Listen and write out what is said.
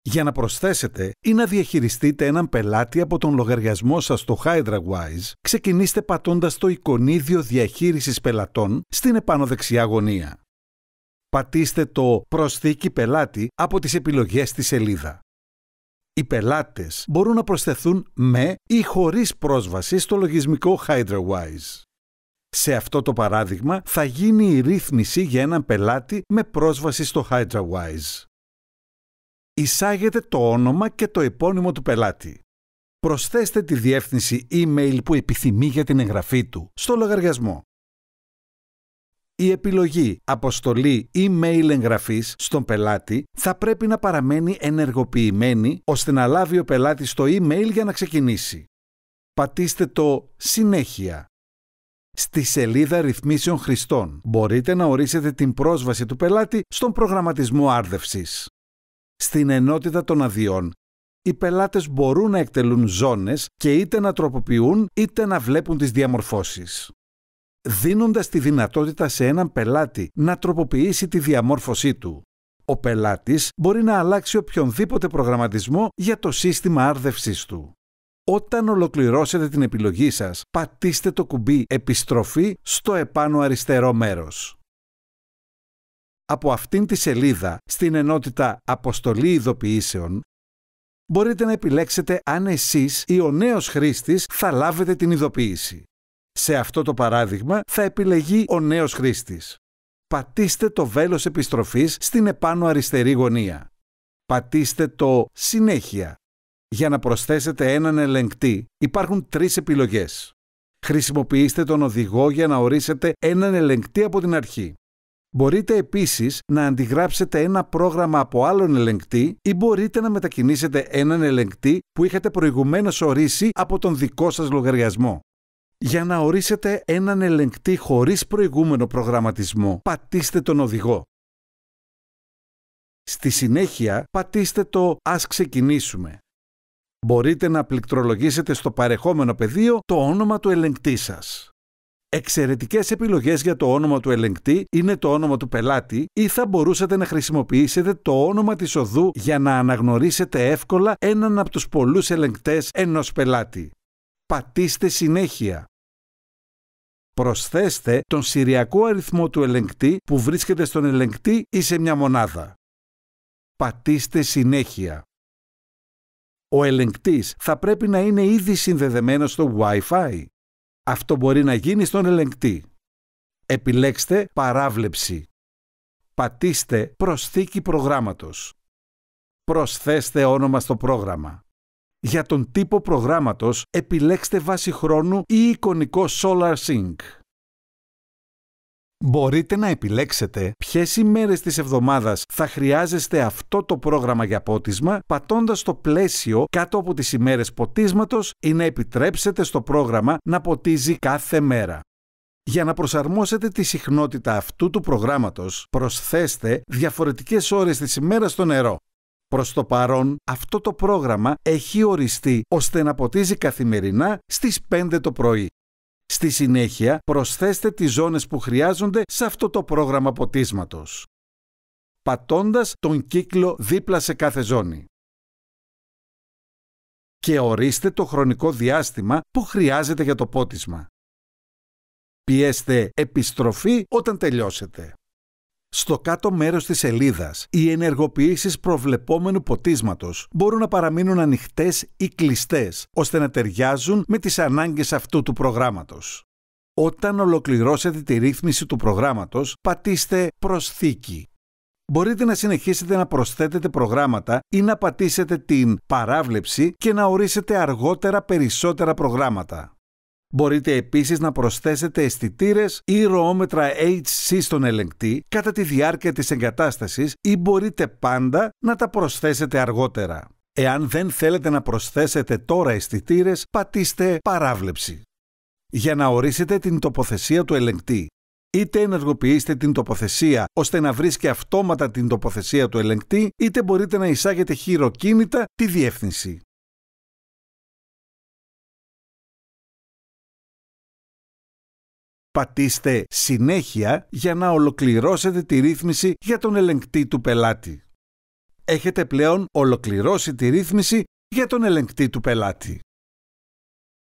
Για να προσθέσετε ή να διαχειριστείτε έναν πελάτη από τον λογαριασμό σας στο HydraWise, ξεκινήστε πατώντας το εικονίδιο διαχείρισης πελατών στην επάνω δεξιά γωνία. Πατήστε το «Προσθήκη πελάτη» από τις επιλογές στη σελίδα. Οι πελάτες μπορούν να προσθεθούν με ή χωρίς πρόσβαση στο λογισμικό HydraWise. Σε αυτό το παράδειγμα θα γίνει η ρύθμιση για έναν πελάτη με πρόσβαση στο HydraWise. Εισάγετε το όνομα και το επώνυμο του πελάτη. Προσθέστε τη διεύθυνση email που επιθυμεί για την εγγραφή του στο λογαριασμό. Η επιλογή «Αποστολή email εγγραφής» στον πελάτη θα πρέπει να παραμένει ενεργοποιημένη ώστε να λάβει ο πελάτης το email για να ξεκινήσει. Πατήστε το «Συνέχεια». Στη σελίδα ρυθμίσεων χρηστών μπορείτε να ορίσετε την πρόσβαση του πελάτη στον προγραμματισμό άρδευσης. Στην ενότητα των αδειών, οι πελάτες μπορούν να εκτελούν ζώνες και είτε να τροποποιούν είτε να βλέπουν τις διαμορφώσεις. Δίνοντας τη δυνατότητα σε έναν πελάτη να τροποποιήσει τη διαμόρφωσή του, ο πελάτης μπορεί να αλλάξει οποιονδήποτε προγραμματισμό για το σύστημα άρδευσης του. Όταν ολοκληρώσετε την επιλογή σας, πατήστε το κουμπί «Επιστροφή» στο επάνω αριστερό μέρος. Από αυτήν τη σελίδα, στην ενότητα «Αποστολή ειδοποιήσεων», μπορείτε να επιλέξετε αν εσείς ή ο νέος χρήστης θα λάβετε την ειδοποίηση. Σε αυτό το παράδειγμα θα επιλεγεί ο νέος χρήστης. Πατήστε το βέλος επιστροφής στην επάνω αριστερή γωνία. Πατήστε το «Συνέχεια». Για να προσθέσετε έναν ελεγκτή υπάρχουν 3 επιλογές. Χρησιμοποιήστε τον οδηγό για να ορίσετε έναν ελεγκτή από την αρχή. Μπορείτε επίσης να αντιγράψετε ένα πρόγραμμα από άλλον ελεγκτή ή μπορείτε να μετακινήσετε έναν ελεγκτή που είχατε προηγουμένως ορίσει από τον δικό σας λογαριασμό. Για να ορίσετε έναν ελεγκτή χωρίς προηγούμενο προγραμματισμό, πατήστε τον οδηγό. Στη συνέχεια, πατήστε το «Ας ξεκινήσουμε». Μπορείτε να πληκτρολογήσετε στο παρεχόμενο πεδίο το όνομα του ελεγκτή σας. Εξαιρετικές επιλογές για το όνομα του ελεγκτή είναι το όνομα του πελάτη ή θα μπορούσατε να χρησιμοποιήσετε το όνομα της οδού για να αναγνωρίσετε εύκολα έναν από τους πολλούς ελεγκτές ενός πελάτη. Πατήστε «Συνέχεια». Προσθέστε τον σηριακό αριθμό του ελεγκτή που βρίσκεται στον ελεγκτή ή σε μια μονάδα. Πατήστε «Συνέχεια». Ο ελεγκτής θα πρέπει να είναι ήδη συνδεδεμένος στο Wi-Fi. Αυτό μπορεί να γίνει στον ελεγκτή. Επιλέξτε «Παράβλεψη». Πατήστε «Προσθήκη προγράμματος». Προσθέστε όνομα στο πρόγραμμα. Για τον τύπο προγράμματος επιλέξτε βάση χρόνου ή εικονικό SolarSync. Μπορείτε να επιλέξετε ποιες ημέρες της εβδομάδας θα χρειάζεστε αυτό το πρόγραμμα για πότισμα πατώντας το πλαίσιο κάτω από τις ημέρες ποτίσματος ή να επιτρέψετε στο πρόγραμμα να ποτίζει κάθε μέρα. Για να προσαρμόσετε τη συχνότητα αυτού του προγράμματος, προσθέστε διαφορετικές ώρες της ημέρας στο νερό. Προς το παρόν, αυτό το πρόγραμμα έχει οριστεί ώστε να ποτίζει καθημερινά στις 5 το πρωί. Στη συνέχεια, προσθέστε τις ζώνες που χρειάζονται σε αυτό το πρόγραμμα ποτίσματος, πατώντας τον κύκλο δίπλα σε κάθε ζώνη. Και ορίστε το χρονικό διάστημα που χρειάζεται για το πότισμα. Πιέστε «Επιστροφή» όταν τελειώσετε. Στο κάτω μέρος της σελίδας, οι ενεργοποιήσεις προβλεπόμενου ποτίσματος μπορούν να παραμείνουν ανοιχτές ή κλειστές, ώστε να ταιριάζουν με τις ανάγκες αυτού του προγράμματος. Όταν ολοκληρώσετε τη ρύθμιση του προγράμματος, πατήστε «Προσθήκη». Μπορείτε να συνεχίσετε να προσθέτετε προγράμματα ή να πατήσετε την «Παράβλεψη» και να ορίσετε αργότερα περισσότερα προγράμματα. Μπορείτε επίσης να προσθέσετε αισθητήρες ή ροόμετρα HC στον ελεγκτή κατά τη διάρκεια της εγκατάστασης ή μπορείτε πάντα να τα προσθέσετε αργότερα. Εάν δεν θέλετε να προσθέσετε τώρα αισθητήρες, πατήστε «Παράβλεψη». Για να ορίσετε την τοποθεσία του ελεγκτή, είτε ενεργοποιήστε την τοποθεσία ώστε να βρίσκει αυτόματα την τοποθεσία του ελεγκτή, είτε μπορείτε να εισάγετε χειροκίνητα τη διεύθυνση. Πατήστε «Συνέχεια» για να ολοκληρώσετε τη ρύθμιση για τον ελεγκτή του πελάτη. Έχετε πλέον ολοκληρώσει τη ρύθμιση για τον ελεγκτή του πελάτη.